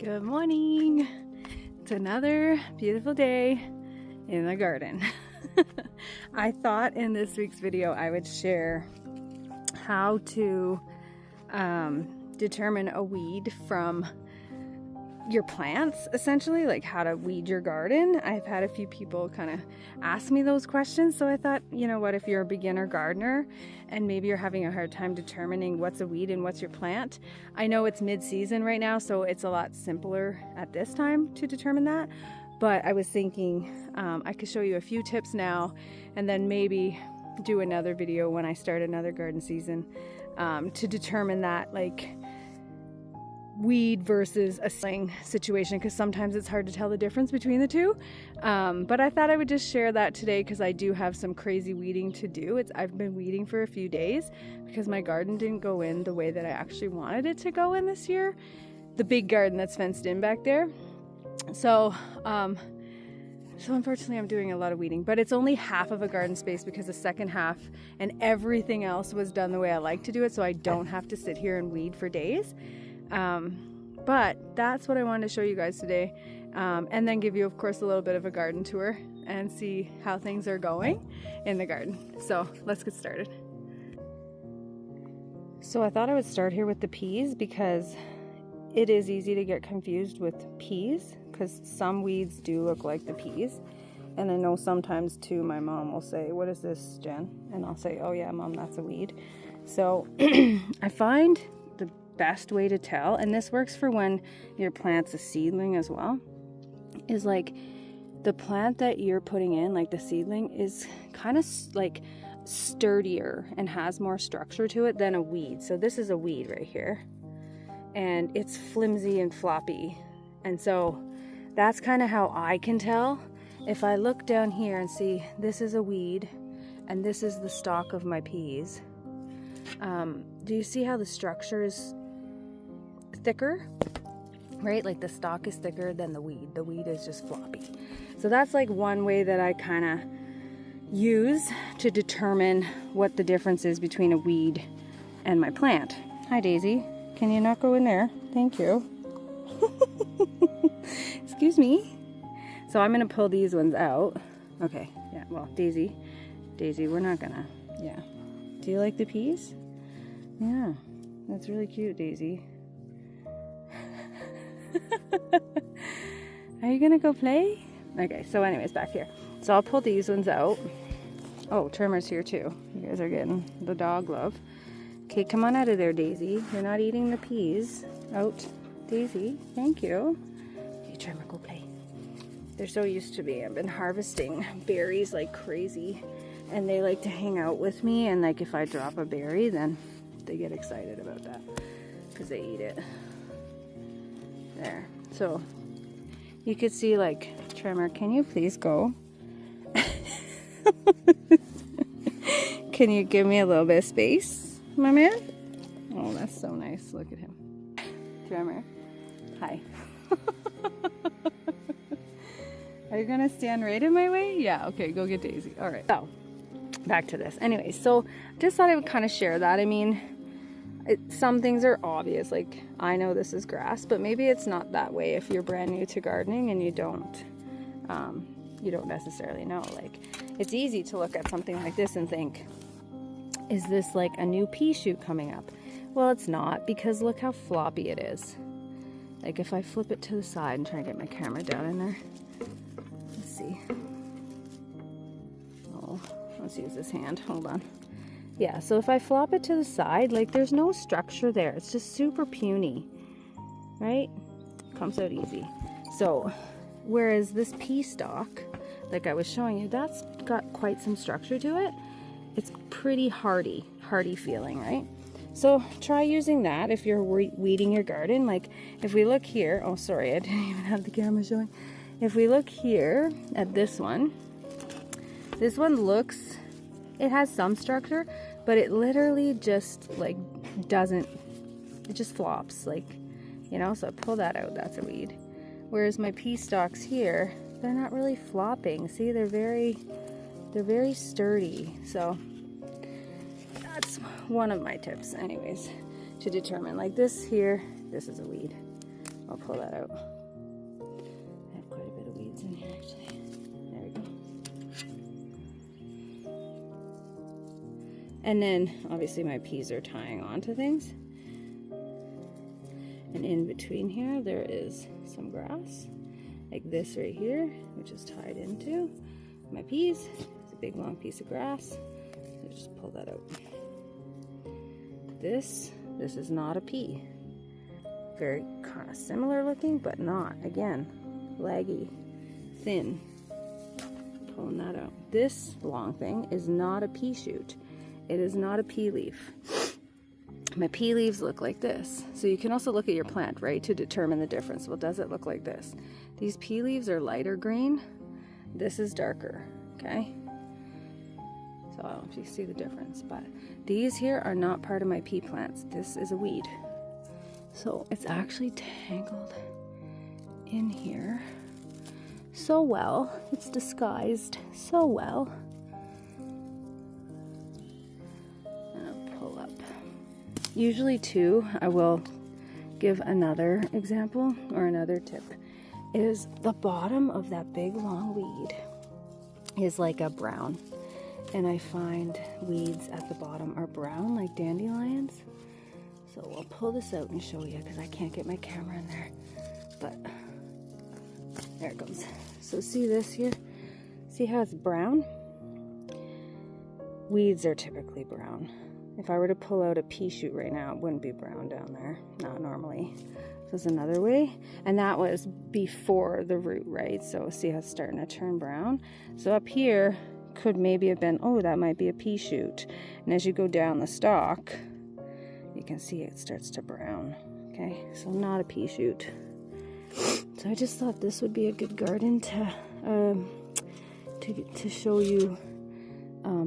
Good morning. It's another beautiful day in the garden. I thought in this week's video I would share how to determine a weed from your plants, essentially, like how to weed your garden. I've had a few people kind of ask me those questions, so I thought, you know what, if you're a beginner gardener and maybe you're having a hard time determining what's a weed and what's your plant. I know it's mid-season right now, so it's a lot simpler at this time to determine that, but I was thinking I could show you a few tips now and then maybe do another video when I start another garden season to determine that, like, weed versus a sling situation, because sometimes it's hard to tell the difference between the two. But I thought I would just share that today because I do have some crazy weeding to do. I've been weeding for a few days because my garden didn't go in the way that I actually wanted it to go in this year. The big garden that's fenced in back there. So unfortunately I'm doing a lot of weeding, but it's only half of a garden space because the second half and everything else was done the way I like to do it, so I don't have to sit here and weed for days. But that's what I wanted to show you guys today, and then give you, of course, a little bit of a garden tour and see how things are going in the garden. So let's get started. So I thought I would start here with the peas because it is easy to get confused with peas because some weeds do look like the peas. And I know sometimes too my mom will say, "What is this, Jen?" And I'll say, "Oh yeah, Mom, that's a weed." So I find the best way to tell, and this works for when your plant's a seedling as well, is like the plant that you're putting in, like the seedling, is kind of like sturdier and has more structure to it than a weed. So this is a weed right here, and it's flimsy and floppy, and so that's kind of how I can tell. If I look down here and see this is a weed and this is the stalk of my peas, do you see how the structure is thicker, right? Like the stalk is thicker than the weed. The weed is just floppy. So that's like one way that I kind of use to determine what the difference is between a weed and my plant. Hi, Daisy. Can you not go in there? Thank you. Excuse me. So I'm going to pull these ones out. Okay. Yeah. Well, Daisy, we're not gonna. Yeah. Do you like the peas? Yeah. That's really cute, Daisy. Are you gonna go play? Okay, so anyways, back here. So I'll pull these ones out. Oh, Trimmer's here too. You guys are getting the dog love. Okay, come on out of there, Daisy. You're not eating the peas. Out. Daisy, thank you. Okay, Trimmer, go play. They're so used to me. I've been harvesting berries like crazy, and they like to hang out with me, and like if I drop a berry, then they get excited about that because they eat it. There. So you could see, like, Tremor, can you please go? Can you give me a little bit of space, my man? Oh, that's so nice. Look at him. Tremor, hi. Are you gonna stand right in my way? Yeah, okay, go get Daisy. All right, so back to this. Anyway, so just thought I would kind of share that. I mean, some things are obvious, like I know this is grass, but maybe it's not that way if you're brand new to gardening and you don't necessarily know. Like, it's easy to look at something like this and think, is this like a new pea shoot coming up? Well, it's not, because look how floppy it is. Like if I flip it to the side and try to get my camera down in there, let's see. Oh, let's use this hand, hold on. Yeah, so if I flop it to the side, like there's no structure there. It's just super puny, right? Comes out easy. So, whereas this pea stalk, like I was showing you, that's got quite some structure to it. It's pretty hardy feeling, right? So try using that if you're weeding your garden. Like if we look here, oh sorry, I didn't even have the camera showing. If we look here at this one looks, it has some structure, but it literally just like doesn't, it just flops, like, you know, so I pull that out, that's a weed. Whereas my pea stalks here, they're not really flopping. See, they're very sturdy. So that's one of my tips anyways, to determine. Like this here, this is a weed. I'll pull that out. I have quite a bit of weeds in here actually. There we go. And then obviously my peas are tying onto things. And in between here, there is some grass, like this right here, which is tied into my peas. It's a big long piece of grass. Let's just pull that out. This is not a pea. Very kind of similar looking, but not. Again, leggy, thin. Pulling that out. This long thing is not a pea shoot. It is not a pea leaf. My pea leaves look like this. So you can also look at your plant, right, to determine the difference. Well, does it look like this? These pea leaves are lighter green. This is darker, okay? So I don't know if you see the difference, but these here are not part of my pea plants. This is a weed. So it's actually tangled in here so well. It's disguised so well. And I'll pull up. Usually too, I will give another example or another tip, is the bottom of that big long weed is like a brown. And I find weeds at the bottom are brown like dandelions. So I'll pull this out and show you because I can't get my camera in there. But there it goes. So see this here? See how it's brown? Weeds are typically brown. If I were to pull out a pea shoot right now, it wouldn't be brown down there. Not normally. So it's another way. And that was before the root, right? So see how it's starting to turn brown? So up here could maybe have been, oh, that might be a pea shoot. And as you go down the stalk, you can see it starts to brown. Okay, so not a pea shoot. So I just thought this would be a good garden to show you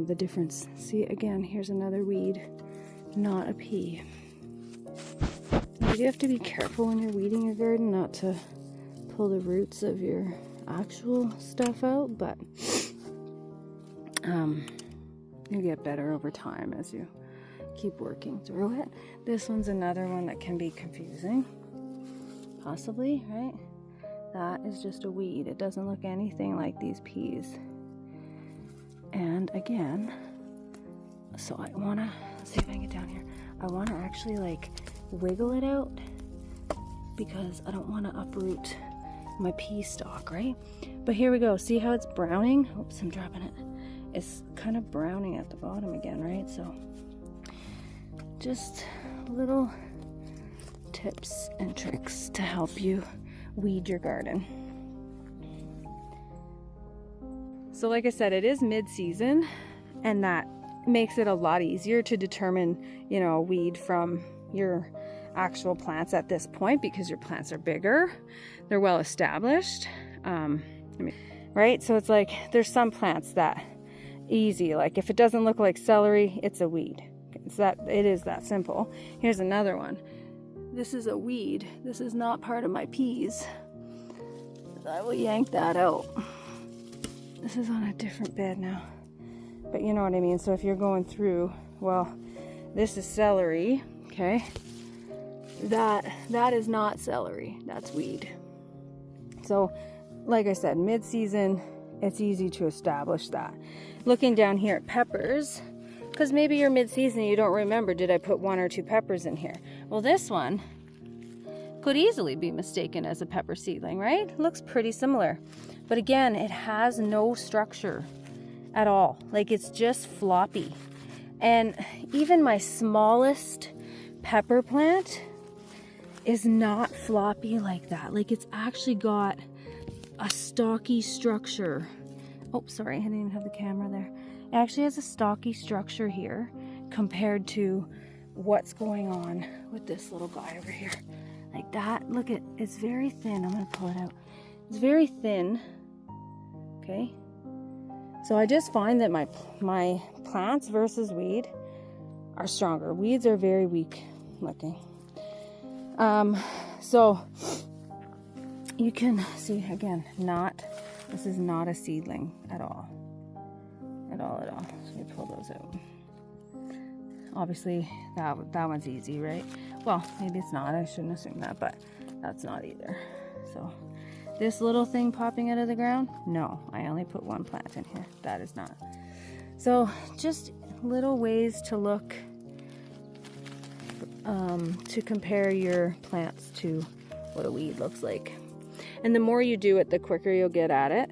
the difference. See, again, here's another weed, not a pea. You have to be careful when you're weeding your garden not to pull the roots of your actual stuff out, but you get better over time as you keep working through it. This one's another one that can be confusing, possibly, right? That is just a weed. It doesn't look anything like these peas. And again, so I want to see if I can get down here. I want to actually like wiggle it out because I don't want to uproot my pea stalk, right? But here we go. See how it's browning? Oops, I'm dropping it. It's kind of browning at the bottom again, right? So just little tips and tricks to help you weed your garden. So like I said, it is mid-season, and that makes it a lot easier to determine, you know, a weed from your actual plants at this point because your plants are bigger, they're well established, right? So it's like there's some plants that easy, like if it doesn't look like celery, it's a weed. It is that simple. Here's another one. This is a weed. This is not part of my peas. I will yank that out. This is on a different bed now, but you know what I mean. So if you're going through, well, this is celery, okay? That is not celery. That's weed. So, like I said, mid-season, it's easy to establish that. Looking down here at peppers, because maybe you're mid-season and you don't remember, did I put 1 or 2 peppers in here? Well, this one could easily be mistaken as a pepper seedling, right? Looks pretty similar. But again, it has no structure at all. Like, it's just floppy. And even my smallest pepper plant is not floppy like that. Like, it's actually got a stocky structure. Oh, sorry, I didn't even have the camera there. It actually has a stocky structure here compared to what's going on with this little guy over here. Like that, look at, it's very thin. I'm gonna pull it out. It's very thin, okay? So I just find that my plants versus weed are stronger. Weeds are very weak looking. So you can see, again, this is not a seedling at all. At all. So we pull those out. Obviously, that one's easy, right? Well, maybe it's not. I shouldn't assume that, but That's not either. So this little thing popping out of the ground, no, I only put one plant in here. That is not. So just little ways to look, to compare your plants to what a weed looks like. And the more you do it, the quicker you'll get at it.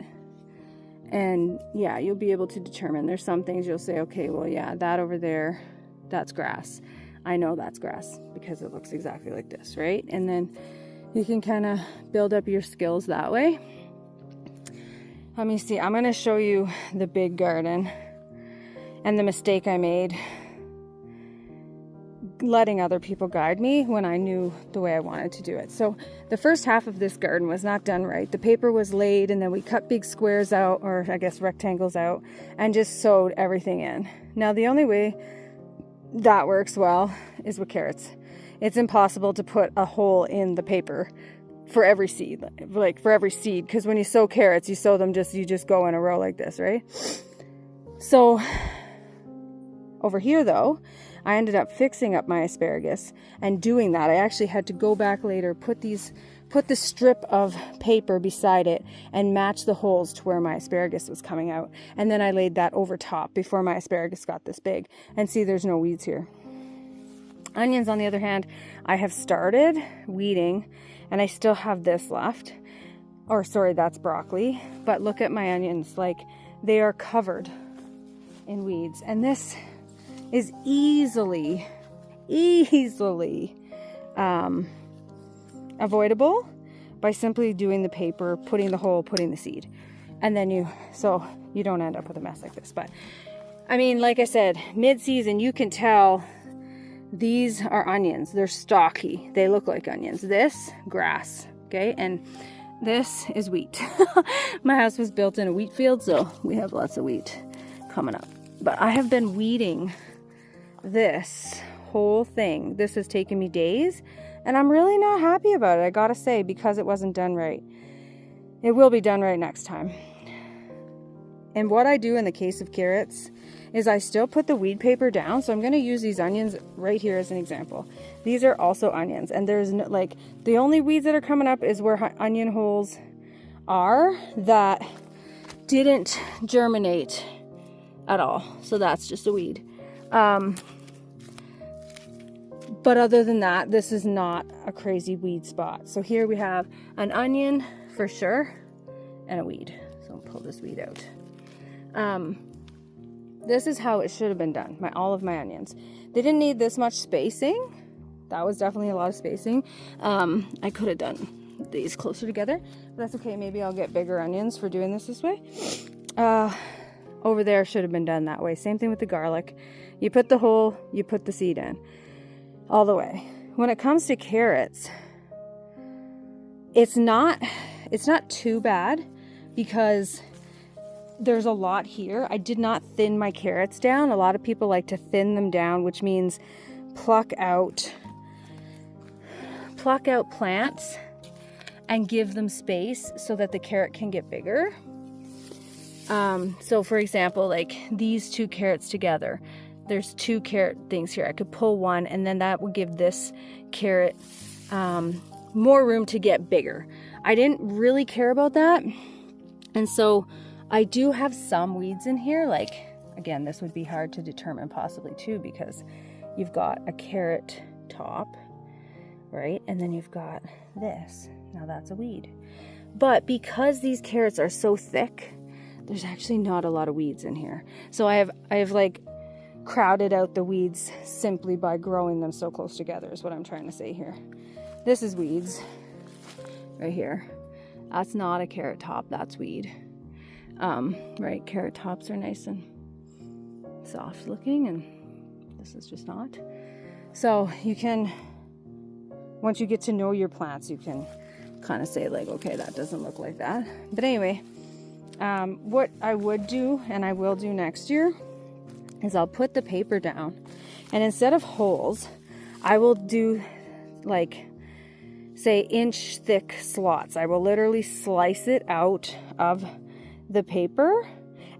And yeah, you'll be able to determine. There's some things you'll say, okay, well, yeah, that over there, that's grass. I know that's grass because it looks exactly like this, right? And then you can kind of build up your skills that way. Let me see. I'm going to show you the big garden and the mistake I made letting other people guide me when I knew the way I wanted to do it. So the first half of this garden was not done right. The paper was laid and then we cut big squares out, or I guess rectangles out, and just sewed everything in. Now the only way that works well is with carrots. It's impossible to put a hole in the paper for every seed, because when you sow carrots, you sow them you just go in a row like this, right? So over here though, I ended up fixing up my asparagus and doing that. I actually had to go back later, put the strip of paper beside it and match the holes to where my asparagus was coming out. And then I laid that over top before my asparagus got this big. And see, there's no weeds here. Onions, on the other hand, I have started weeding and I still have this left. Or sorry, that's broccoli. But look at my onions, like they are covered in weeds. And this is easily avoidable by simply doing the paper, putting the hole, putting the seed, and then so you don't end up with a mess like this. But I mean, like I said, mid-season, you can tell these are onions. They're stocky. They look like onions. This, grass, okay? And this is wheat. My house was built in a wheat field, so we have lots of wheat coming up. But I have been weeding this whole thing. This has taken me days, and I'm really not happy about it, I gotta say, because it wasn't done right. It will be done right next time. And what I do in the case of carrots is I still put the weed paper down. So I'm going to use these onions right here as an example. These are also onions, and there's no, like, the only weeds that are coming up is where onion holes are that didn't germinate at all. So that's just a weed. But other than that, this is not a crazy weed spot. So here we have an onion for sure and a weed. So I'll pull this weed out. This is how it should have been done. All of my onions. They didn't need this much spacing. That was definitely a lot of spacing. I could have done these closer together, but that's okay. Maybe I'll get bigger onions for doing this way. Over there should have been done that way. Same thing with the garlic. You put the hole, you put the seed in. All the way. When it comes to carrots, it's not too bad because there's a lot here. I did not thin my carrots down. A lot of people like to thin them down, which means pluck out plants and give them space so that the carrot can get bigger. So for example, like these two carrots together, there's two carrot things here. I could pull one, and then that would give this carrot more room to get bigger. I didn't really care about that. And so I do have some weeds in here. Like, again, this would be hard to determine possibly too, because you've got a carrot top, right? And then you've got this. Now that's a weed. But because these carrots are so thick, there's actually not a lot of weeds in here. So I have like crowded out the weeds simply by growing them so close together is what I'm trying to say here. This is weeds right here. That's not a carrot top, that's weed. Right, carrot tops are nice and soft looking, and this is just not. So you can, once you get to know your plants, you can kind of say like, okay, that doesn't look like that. But anyway, what I would do, and I will do next year, is I'll put the paper down, and instead of holes, I will do like, say, inch thick slots. I will literally slice it out of the paper,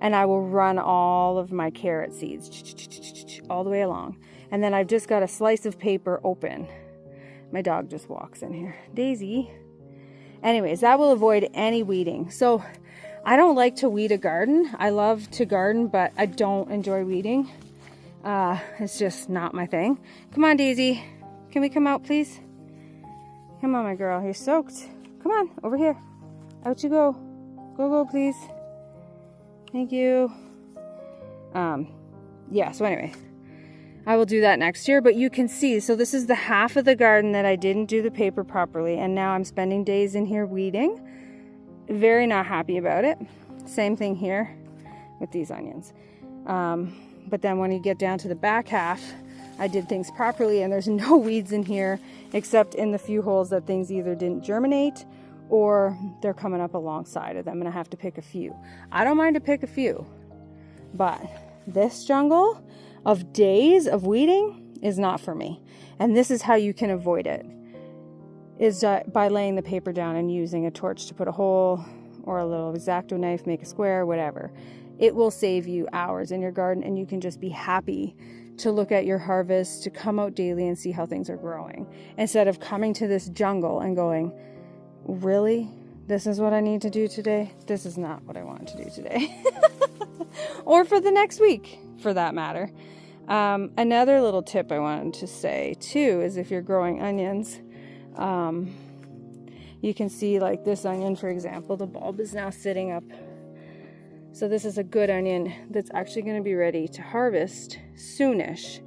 and I will run all of my carrot seeds all the way along. And then I've just got a slice of paper open My dog just walks in here. Daisy. Anyways, that will avoid any weeding. So I don't like to weed a garden. I love to garden, but I don't enjoy weeding. It's just not my thing. Come on, Daisy. Can we come out, please? Come on, my girl. You're soaked. Come on, over here. Out you go. Go, please. Thank you. Yeah, so anyway, I will do that next year, but you can see, so this is the half of the garden that I didn't do the paper properly, and now I'm spending days in here weeding. Very not happy about it. Same thing here with these onions. But then when you get down to the back half, I did things properly, and there's no weeds in here except in the few holes that things either didn't germinate or they're coming up alongside of them, and I have to pick a few. I don't mind to pick a few, but this jungle of days of weeding is not for me. And this is how you can avoid it, is by laying the paper down and using a torch to put a hole, or a little X-Acto knife, make a square, whatever. It will save you hours in your garden, and you can just be happy to look at your harvest, to come out daily and see how things are growing, instead of coming to this jungle and going, really? This is what I need to do today? This is not what I want to do today. Or for the next week, for that matter. Another little tip I wanted to say too is if you're growing onions, you can see like this onion, for example, the bulb is now sitting up. So this is a good onion that's actually going to be ready to harvest soonish.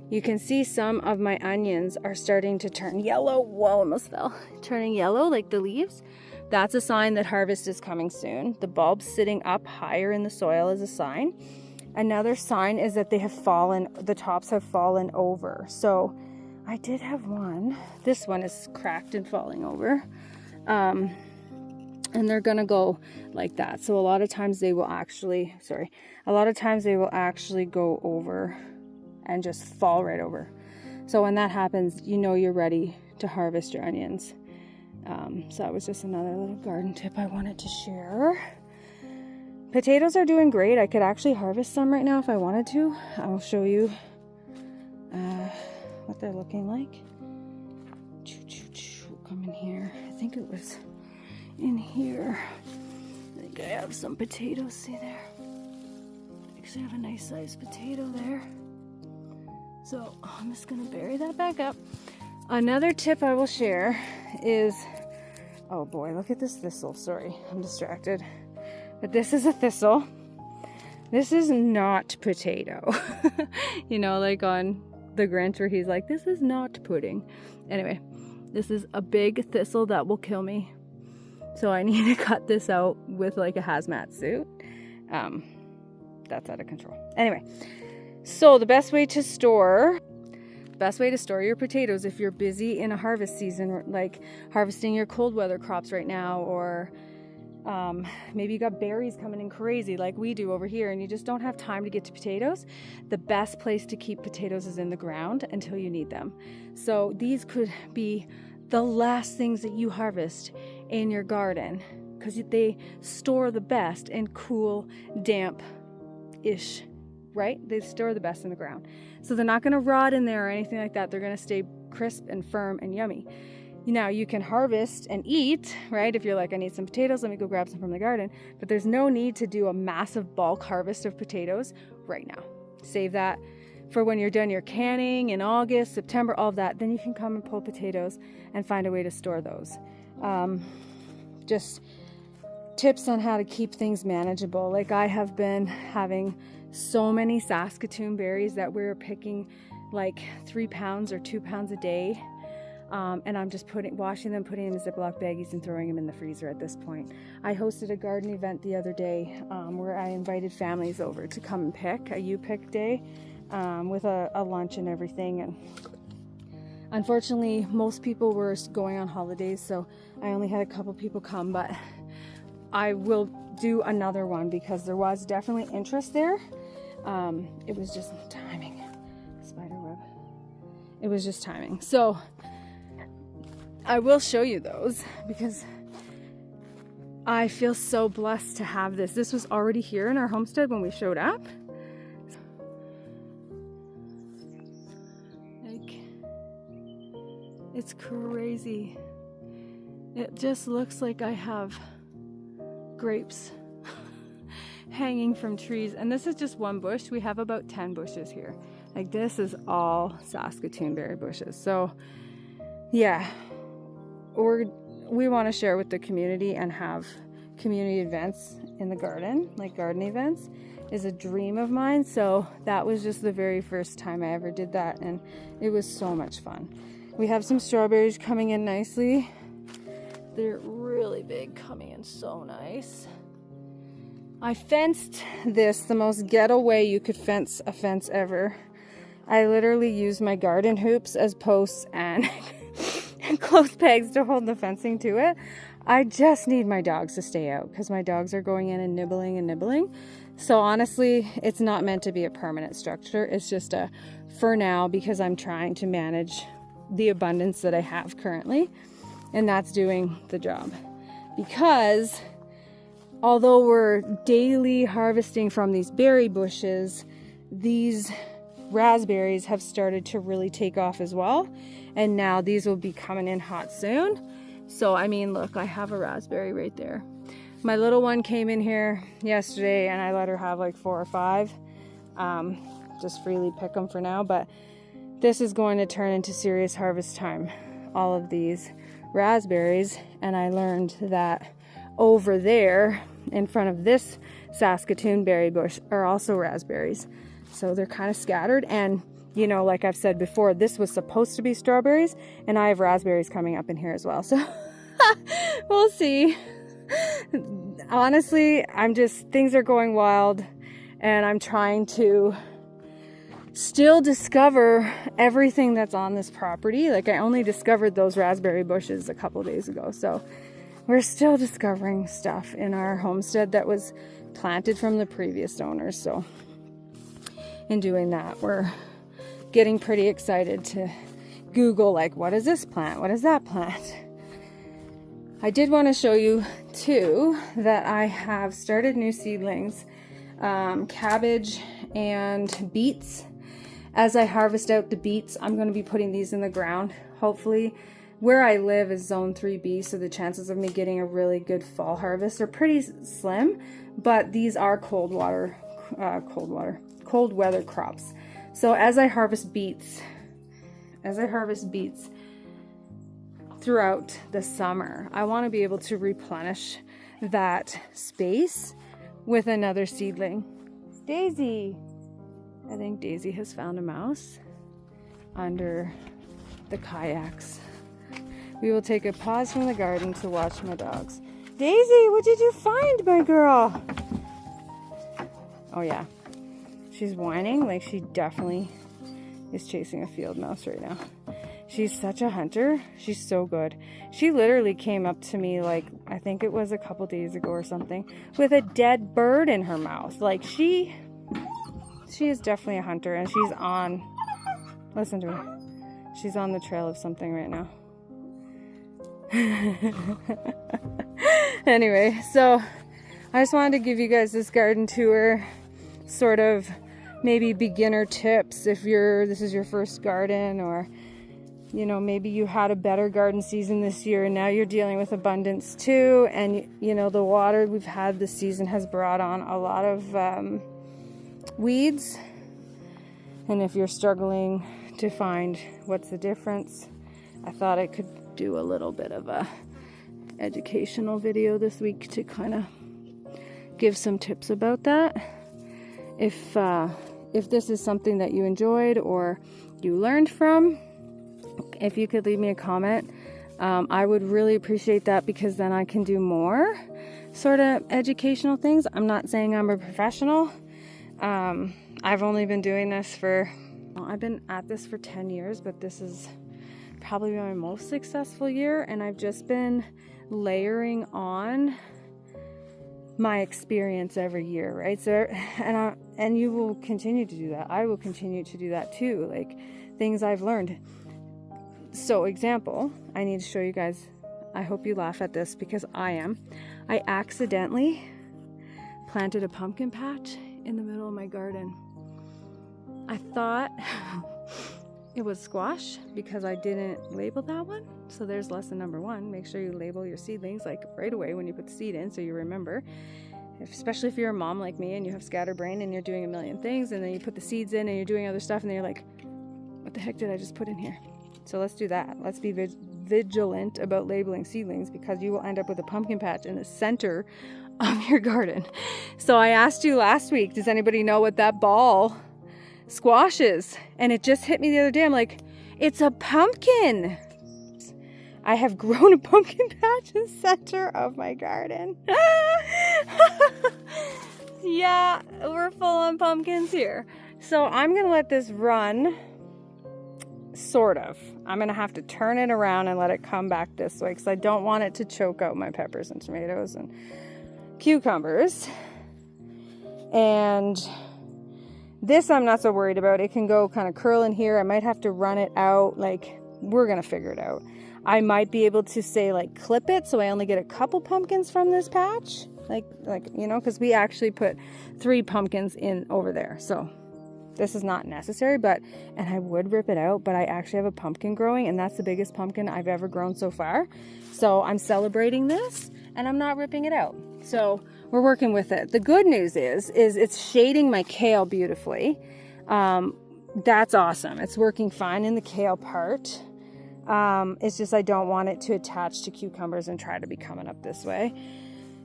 You can see some of my onions are starting to turn yellow. Whoa, almost fell. Turning yellow like the leaves. That's a sign that harvest is coming soon. The bulbs sitting up higher in the soil is a sign. Another sign is that they have fallen, the tops have fallen over. So I did have one. This one is cracked and falling over. And they're gonna go like that. So a lot of times they will actually go over and just fall right over. So when that happens, you know you're ready to harvest your onions. So that was just another little garden tip I wanted to share. Potatoes are doing great. I could actually harvest some right now if I wanted to. I'll show you what they're looking like. Come in here. I think it was in here. I think I have some potatoes. See there? I actually have a nice sized potato there. So I'm just gonna bury that back up. Another tip I will share is, oh boy, look at this thistle. Sorry, I'm distracted. But this is a thistle. This is not potato. You know, like on the Grinch where he's like, this is not pudding. Anyway, this is a big thistle that will kill me. So I need to cut this out with like a hazmat suit. That's out of control. Anyway, so the best way to store your potatoes if you're busy in a harvest season, like harvesting your cold weather crops right now, or maybe you got berries coming in crazy like we do over here and you just don't have time to get to potatoes, the best place to keep potatoes is in the ground until you need them. So these could be the last things that you harvest in your garden, because they store the best in cool, damp-ish, right? They store the best in the ground. So they're not going to rot in there or anything like that. They're going to stay crisp and firm and yummy. Now you can harvest and eat, right? If you're like, I need some potatoes, let me go grab some from the garden. But there's no need to do a massive bulk harvest of potatoes right now. Save that for when you're done your canning in August, September, all of that. Then you can come and pull potatoes and find a way to store those. Just tips on how to keep things manageable. Like I have been having so many Saskatoon berries that we're picking like 3 pounds or 2 pounds a day. And I'm just washing them, putting them in Ziploc baggies and throwing them in the freezer at this point. I hosted a garden event the other day where I invited families over to come and pick, a you-pick day with a lunch and everything. And unfortunately, most people were going on holidays, so I only had a couple people come, but I will do another one because there was definitely interest there. It was just timing. Spider web. It was just timing. So I will show you those because I feel so blessed to have this. This was already here in our homestead when we showed up. Like, It's crazy. It just looks like I have grapes hanging from trees. And this is just one bush. We have about 10 bushes here. Like, this is all Saskatoon berry bushes. So yeah, we want to share with the community and have community events in the garden, like garden events is a dream of mine. So that was just the very first time I ever did that, and it was so much fun. We have some strawberries coming in nicely. They're really big, coming in so nice. I fenced this the most ghetto way you could fence a fence ever. I literally used my garden hoops as posts and clothes pegs to hold the fencing to it. I just need my dogs to stay out because my dogs are going in and nibbling. So honestly, it's not meant to be a permanent structure. It's just a for now, because I'm trying to manage the abundance that I have currently, and that's doing the job. Because although we're daily harvesting from these berry bushes, these raspberries have started to really take off as well, and now these will be coming in hot soon. So I mean, look, I have a raspberry right there. My little one came in here yesterday and I let her have like 4 or 5. Just freely pick them for now, but this is going to turn into serious harvest time, all of these raspberries. And I learned that over there in front of this Saskatoon berry bush are also raspberries. So they're kind of scattered, and you know, like I've said before, this was supposed to be strawberries, and I have raspberries coming up in here as well. So we'll see. Honestly, things are going wild, and I'm trying to still discover everything that's on this property. Like, I only discovered those raspberry bushes a couple days ago, so we're still discovering stuff in our homestead that was planted from the previous owners. So in doing that, we're getting pretty excited to Google, like, what is this plant? What is that plant? I did want to show you too that I have started new seedlings, cabbage and beets. As I harvest out the beets, I'm going to be putting these in the ground, hopefully. Where I live is zone 3B, so the chances of me getting a really good fall harvest are pretty slim, but these are cold weather crops. So as I harvest beets throughout the summer, I want to be able to replenish that space with another seedling. Daisy! I think Daisy has found a mouse under the kayaks. We will take a pause from the garden to watch my dogs. Daisy, what did you find, my girl? Oh yeah, she's whining like she definitely is chasing a field mouse right now. She's such a hunter. She's so good. She literally came up to me, like, I think it was a couple days ago or something, with a dead bird in her mouth. Like, she is definitely a hunter, and she's on, listen to her. She's on the trail of something right now. Anyway, so I just wanted to give you guys this garden tour, sort of maybe beginner tips if this is your first garden, or you know, maybe you had a better garden season this year and now you're dealing with abundance too, and you know, the water we've had this season has brought on a lot of weeds, and if you're struggling to find what's the difference, I thought I could do a little bit of a educational video this week to kind of give some tips about that. If this is something that you enjoyed or you learned from, if you could leave me a comment, I would really appreciate that, because then I can do more sort of educational things. I'm not saying I'm a professional. I've only been doing this I've been at this for 10 years, but this is probably my most successful year, and I've just been layering on my experience every year, right? So, and you will continue to do that. I will continue to do that too, like things I've learned. So, example, I need to show you guys. I hope you laugh at this, because I am. I accidentally planted a pumpkin patch in the middle of my garden. I thought it was squash because I didn't label that one. So there's lesson number 1. Make sure you label your seedlings like right away when you put the seed in so you remember. Especially if you're a mom like me and you have scatterbrain and you're doing a million things and then you put the seeds in and you're doing other stuff and then you're like, what the heck did I just put in here? So let's do that. Let's be vigilant about labeling seedlings because you will end up with a pumpkin patch in the center of your garden. So I asked you last week, does anybody know what that ball squash is? And it just hit me the other day. I'm like, it's a pumpkin. I have grown a pumpkin patch in the center of my garden. Yeah, we're full on pumpkins here. So I'm going to let this run, sort of. I'm going to have to turn it around and let it come back this way because I don't want it to choke out my peppers and tomatoes and cucumbers. And this I'm not so worried about. It can go kind of curl in here. I might have to run it out. Like, we're going to figure it out. I might be able to say like clip it so I only get a couple pumpkins from this patch. Like you know, because we actually put 3 pumpkins in over there. So this is not necessary, and I would rip it out, but I actually have a pumpkin growing and that's the biggest pumpkin I've ever grown so far. So I'm celebrating this and I'm not ripping it out. So we're working with it. The good news is it's shading my kale beautifully. That's awesome. It's working fine in the kale part. It's just I don't want it to attach to cucumbers and try to be coming up this way.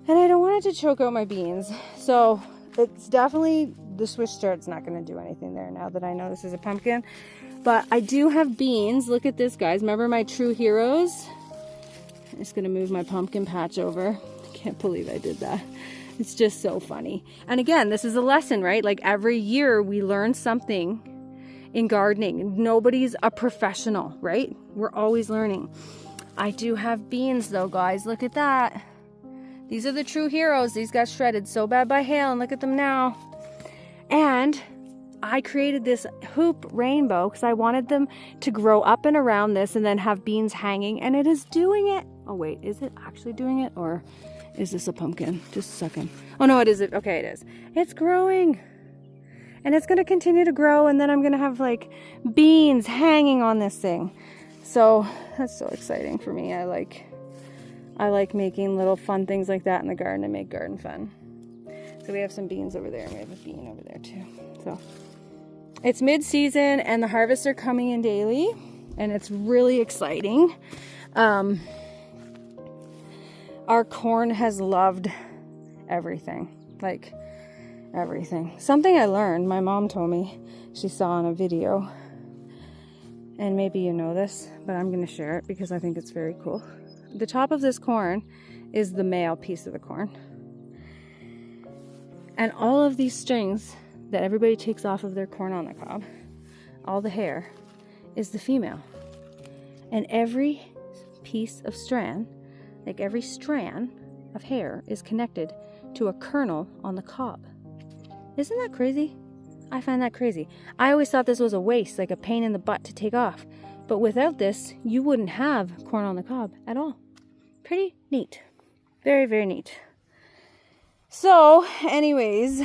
And I don't want it to choke out my beans. So it's definitely, the switch start's not going to do anything there now that I know this is a pumpkin. But I do have beans. Look at this, guys. Remember my true heroes? I'm just going to move my pumpkin patch over. I can't believe I did that. It's just so funny. And again, this is a lesson, right? Like every year we learn something in gardening. Nobody's a professional, right? We're always learning. I do have beans though, guys. Look at that. These are the true heroes. These got shredded so bad by hail and look at them now. And I created this hoop rainbow because I wanted them to grow up and around this and then have beans hanging, and it is doing it. Oh wait, is it actually doing it or is this a pumpkin? Just a second. Oh no, it is. Okay, it is. It's growing. And it's going to continue to grow, and then I'm going to have like beans hanging on this thing. So that's so exciting for me. I like making little fun things like that in the garden and make garden fun. So we have some beans over there, and we have a bean over there too. So it's mid-season, and the harvests are coming in daily, and it's really exciting. Our corn has loved everything. Like, everything. Something I learned, my mom told me, she saw in a video, and maybe you know this, but I'm going to share it because I think it's very cool. The top of this corn is the male piece of the corn. And all of these strings that everybody takes off of their corn on the cob, all the hair, is the female. And every piece of strand, like every strand of hair, is connected to a kernel on the cob. Isn't that crazy? I find that crazy. I always thought this was a waste, like a pain in the butt to take off. But without this, you wouldn't have corn on the cob at all. Pretty neat. Very, very neat. So, anyways,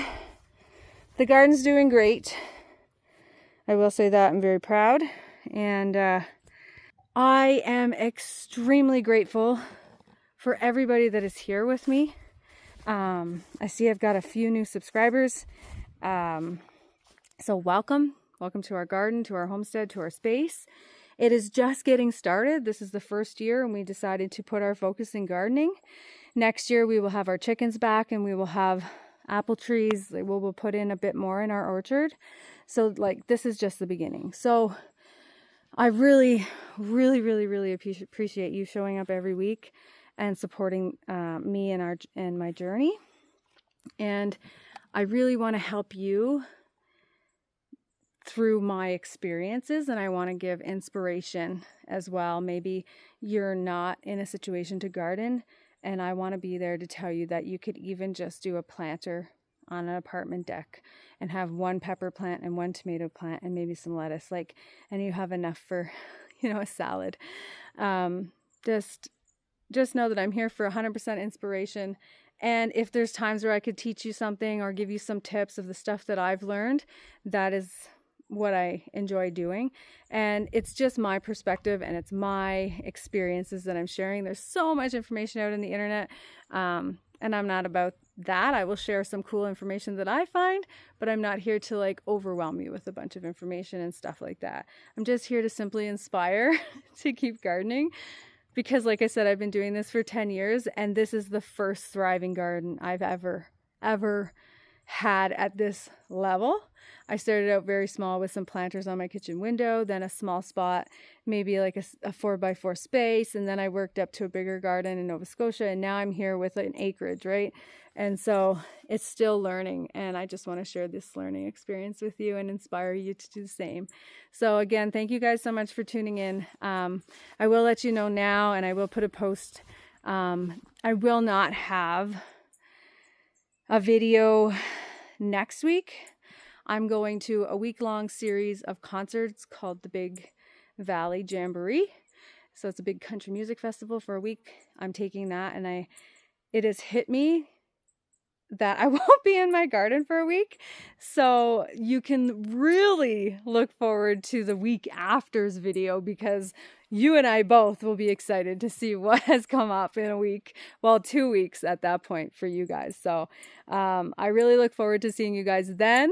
the garden's doing great. I will say that I'm very proud. And I am extremely grateful for everybody that is here with me. I see I've got a few new subscribers. So welcome to our garden, to our homestead, to our space. It is just getting started. This is the first year, and we decided to put our focus in gardening. Next year, we will have our chickens back, and we will have apple trees. We'll put in a bit more in our orchard. So like, this is just the beginning. So I really, really, really, really appreciate you showing up every week and supporting me and my journey. And I really want to help you through my experiences, and I want to give inspiration as well. Maybe you're not in a situation to garden, and I want to be there to tell you that you could even just do a planter on an apartment deck and have one pepper plant and one tomato plant and maybe some lettuce, and you have enough for, a salad. Just know that I'm here for 100% inspiration. And if there's times where I could teach you something or give you some tips of the stuff that I've learned, that is what I enjoy doing. And it's just my perspective and it's my experiences that I'm sharing. There's so much information out in the internet. And I'm not about that. I will share some cool information that I find, but I'm not here to like overwhelm you with a bunch of information and stuff like that. I'm just here to simply inspire to keep gardening. Because like I said, I've been doing this for 10 years and this is the first thriving garden I've ever had at this level. I started out very small with some planters on my kitchen window, then a small spot, maybe like a 4x4 space. And then I worked up to a bigger garden in Nova Scotia. And now I'm here with an acreage, right? And so it's still learning. And I just want to share this learning experience with you and inspire you to do the same. So again, thank you guys so much for tuning in. I will let you know now, and I will put a post. I will not have a video next week. I'm going to a week-long series of concerts called the Big Valley Jamboree. So it's a big country music festival for a week. I'm taking that, and it has hit me that I won't be in my garden for a week. So you can really look forward to the week after's video, because you and I both will be excited to see what has come up in a week. Well, 2 weeks at that point for you guys. So I really look forward to seeing you guys then.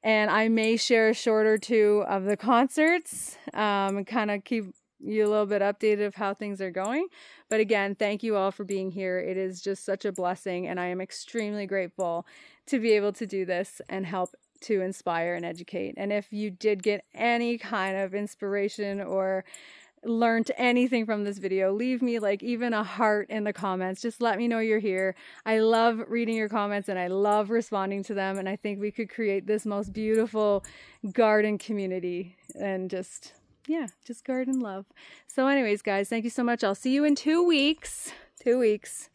And I may share a short or two of the concerts and kind of keep you a little bit updated of how things are going. But again, thank you all for being here. It is just such a blessing, and I am extremely grateful to be able to do this and help to inspire and educate. And if you did get any kind of inspiration or learned anything from this video, leave me like even a heart in the comments. Just let me know you're here. I love reading your comments and I love responding to them, and I think we could create this most beautiful garden community and just garden love. So anyways, guys, thank you so much. I'll see you in 2 weeks. 2 weeks.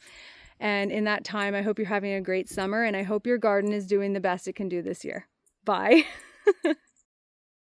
And in that time, I hope you're having a great summer, and I hope your garden is doing the best it can do this year. Bye.